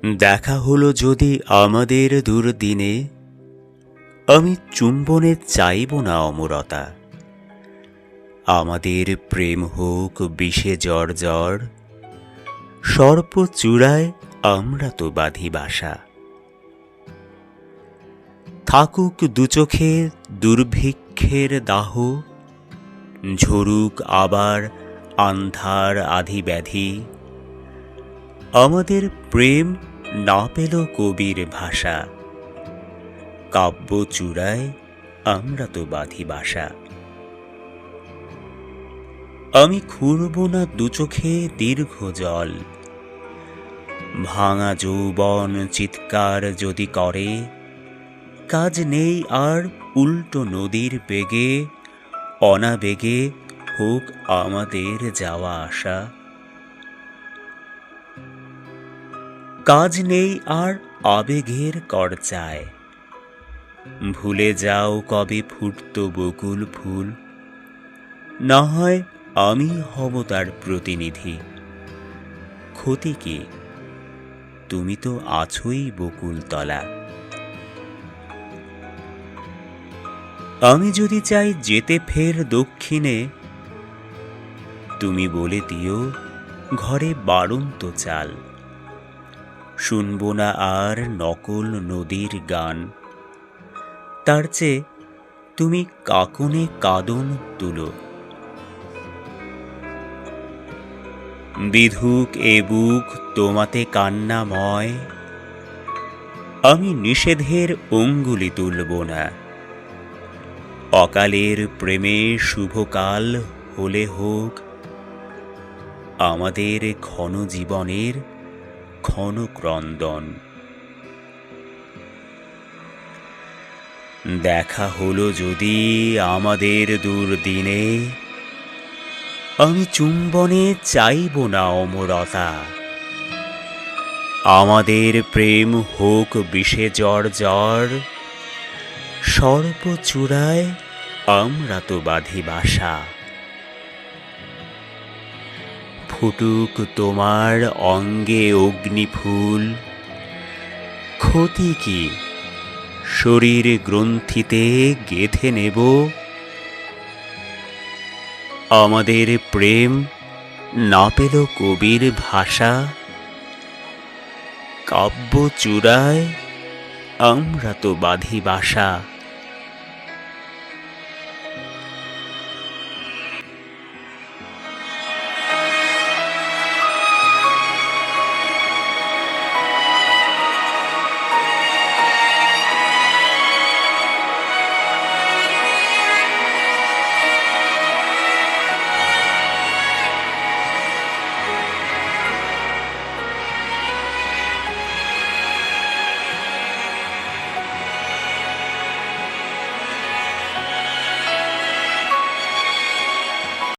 দেখা হলো যদি আমাদের দুর্দিনে, আমি চুম্বনে চাইব না অমরতা। আমাদের প্রেম হোক বিষে জর্জর, সর্প চূড়ায় আমরা তো বাঁধি বাসা। থাকুক দুচোখে দুর্ভিক্ষের দাহ, ঝরুক আবার আন্ধার আধি ব্যাধি, আমাদের প্রেম না পেল কবির ভাষা। কাব্য চূড়ায় আমরা তো বাঁধি বাসা। আমি খুঁড়ব না দুচোখে দীর্ঘ জল, ভাঙা যৌবন চিৎকার যদি করে, কাজ নেই আর উল্টো নদীর বেগে, অনাবেগে হোক আমাদের যাওয়া আসা। কাজ নেই আর আবেগের করচায়, ভুলে যাও কবে ফুটতো বকুল ফুল। না হয় আমি হব তার প্রতিনিধি, ক্ষতি কি, তুমি তো আছোই বকুল তলা। আমি যদি চাই যেতে ফের দক্ষিণে, তুমি বলে দিও ঘরে বাড়ন্ত চাল। শুনব না আর নকল নদীর গান, তার চেয়ে তুমি কাকনে কাঁদন তুলো। বিধুক এ বুক তোমাতে কান্নাময়, আমি নিষেধের অঙ্গুলি তুলব না। অকালের প্রেমে শুভকাল হলে হোক আমাদের ঘন জীবনের ঘন ক্রন্দন। দেখা হলো যদি আমাদের দুর্দিনে, আমি চুম্বনে চাইব না অমরতা। আমাদের প্রেম হোক বিষে জর্জর, সর্প চূড়ায় আমরা তো বাঁধি বাসা। ফুটুক তোমার অঙ্গে অগ্নিফুল, ক্ষতি কি, শরীর গ্রন্থিতে গেঁথে নেব। আমাদের প্রেম না পেল কবির ভাষা, কাব্য চূড়ায় আমরা তো বাঁধি বাসা।